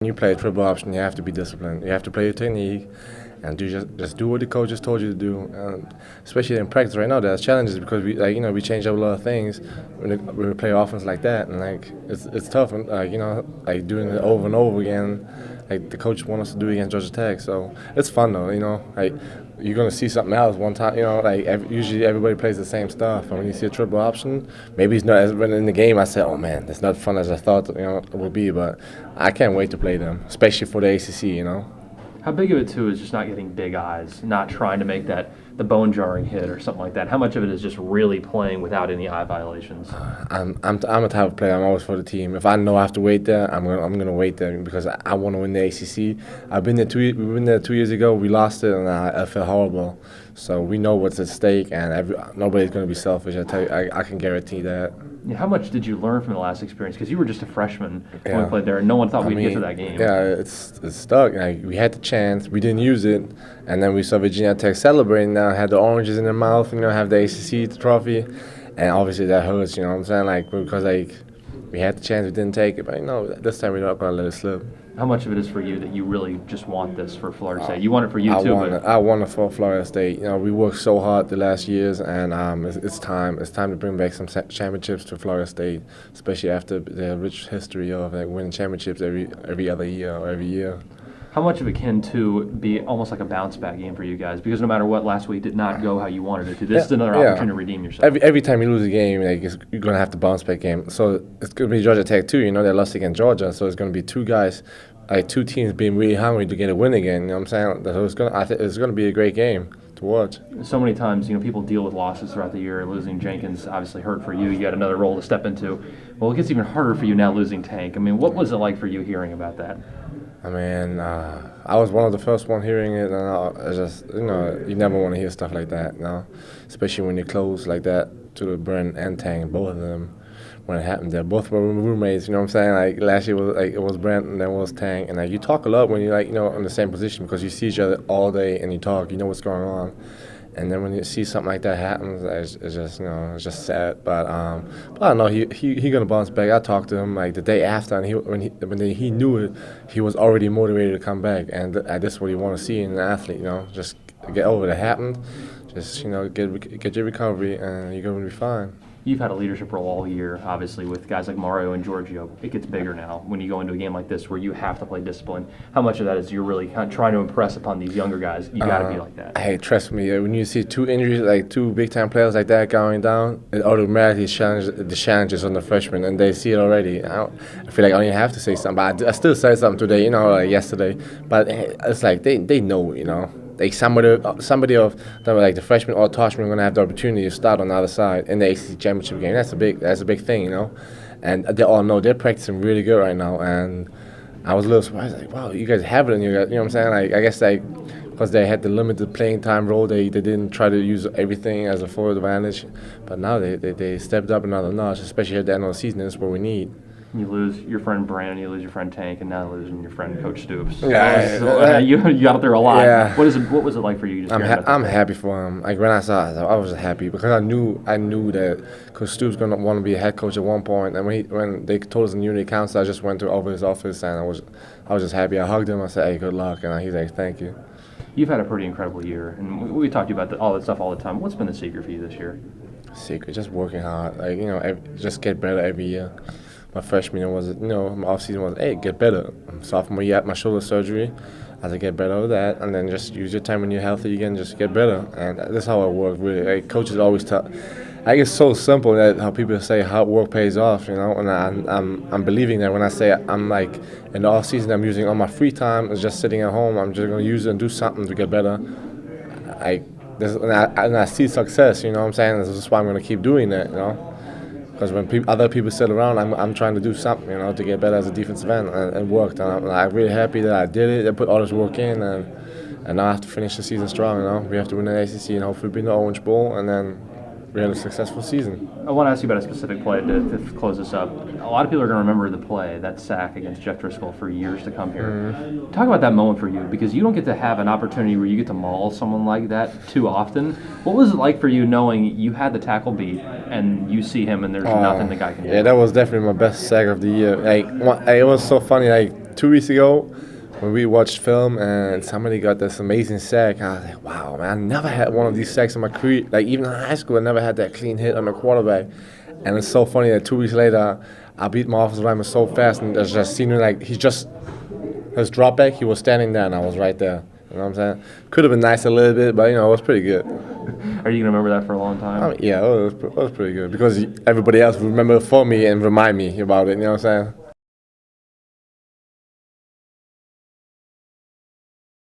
When you play triple option, you have to be disciplined. You have to play your technique and just do what the coaches told you to do. Especially in practice right now, there's challenges because we change up a lot of things when we play offense like that, and it's tough. And doing it over and over again, like the coaches want us to do against Georgia Tech. So it's fun though. You're gonna see something else one time. Usually everybody plays the same stuff, and when you see a triple option, maybe it's not as when in the game. I said, oh man, it's not fun as I thought it would be, but I can't wait to play them, especially for the ACC. How big of it too is just not getting big eyes, not trying to make the bone jarring hit or something like that? How much of it is just really playing without any eye violations? I'm a type of player. I'm always for the team. If I know I have to wait there, I'm gonna wait there because I want to win the ACC. I've been there we been there 2 years ago. We lost it, and I felt horrible. So we know what's at stake, and nobody's gonna be selfish. I tell you, I can guarantee that. How much did you learn from the last experience? Because you were just a freshman when we played there, and no one thought we'd get to that game. Yeah, it's stuck. We had the chance, we didn't use it, and then we saw Virginia Tech celebrating now, had the oranges in their mouth, have the ACC trophy, and obviously that hurts. You know what I'm saying? Because we had the chance, we didn't take it, but this time we're not gonna let it slip. How much of it is for you that you really just want this for Florida State? You want it for you too. I want it for Florida State. We worked so hard the last years, and it's time. It's time to bring back some championships to Florida State, especially after the rich history of winning championships every other year or every year. How much of it can to be almost like a bounce back game for you guys? Because no matter what, last week did not go how you wanted it to. This is another opportunity to redeem yourself. Every time you lose a game, you're gonna have to bounce back game. So it's gonna be Georgia Tech too. They lost against Georgia, so it's gonna be two guys. Two teams being really hungry to get a win again. You know what I'm saying? I think it's going to be a great game to watch. So many times, people deal with losses throughout the year. Losing Jenkins obviously hurt for you. You got another role to step into. Well, it gets even harder for you now losing Tank. What was it like for you hearing about that? I was one of the first one hearing it, and you never want to hear stuff like that, especially when you're close like that to the Bjoern and Tank, both of them. When it happened, they both were roommates. You know what I'm saying? Last year it was Brent and then it was Tank, and you talk a lot when you're in the same position because you see each other all day and you talk. You know what's going on, and then when you see something like that happens, it's just sad. But I don't know. He gonna bounce back. I talked to him the day after, and when he knew it, he was already motivated to come back, and this is what you want to see in an athlete. Just get over it. It happened. Just get your recovery, and you're gonna be fine. You've had a leadership role all year, obviously, with guys like Mario and Giorgio. It gets bigger now when you go into a game like this where you have to play discipline. How much of that is you're really kind of trying to impress upon these younger guys? You got to be like that. Hey, trust me, when you see two injuries, two big-time players like that going down, it automatically the challenges on the freshmen, and they see it already. I feel like I don't even have to say something, but I still said something today, yesterday. But it's they know, somebody of them, the freshman or Toshman, are going to have the opportunity to start on the other side in the ACC championship game. That's a big thing, and they all know they're practicing really good right now. And I was a little surprised, wow, you guys have it in you guys. You know what I'm saying? I guess because they had the limited playing time role, they didn't try to use everything as a forward advantage. But now they stepped up another notch, especially at the end of the season. That's what we need. You lose your friend Brandon, you lose your friend Tank, and now losing your friend Coach Stoops. You got up there a lot. Yeah. What was it like for you? I'm happy for him. When I saw it, I was happy because I knew that Coach Stoops gonna want to be a head coach at one point. And when they told us in Unity Council, I just went over his office and I was just happy. I hugged him. I said, "Hey, good luck," and he's like, "Thank you." You've had a pretty incredible year, and we talk to you about all that stuff all the time. What's been the secret for you this year? Secret, just working hard. Just get better every year. My freshman year my off season was, hey, get better. Sophomore year, I had my shoulder surgery. I had to get better with that, and then just use your time when you're healthy again, just get better. And that's how it works, really. Coaches always tell. It's so simple that how people say hard work pays off, And I'm believing that when I say I'm in the off season, I'm using all my free time. It's just sitting at home. I'm just gonna use it and do something to get better. And I see success. You know what I'm saying? This is why I'm gonna keep doing that. Because when other people sit around, I'm trying to do something, to get better as a defensive end, and it worked. And I'm really happy that I did it. I put all this work in, and now I have to finish the season strong. We have to win the ACC and hopefully be in the Orange Bowl, and then we had a successful season. I want to ask you about a specific play to close this up. A lot of people are going to remember the play, that sack against Jeff Driscoll, for years to come here. Mm-hmm. Talk about that moment for you, because you don't get to have an opportunity where you get to maul someone like that too often. What was it like for you knowing you had the tackle beat and you see him and there's nothing the guy can do? Yeah, that was definitely my best sack of the year. It was so funny. 2 weeks ago when we watched film and somebody got this amazing sack. I was like, wow, man, I never had one of these sacks in my career. Like, even in high school, I never had that clean hit on the quarterback. And it's so funny that 2 weeks later, I beat my offensive lineman so fast, and there's just seen like his drop back, he was standing there, and I was right there. You know what I'm saying? Could have been nice a little bit, but it was pretty good. Are you gonna remember that for a long time? Yeah, it was pretty good because everybody else would remember it for me and remind me about it. You know what I'm saying?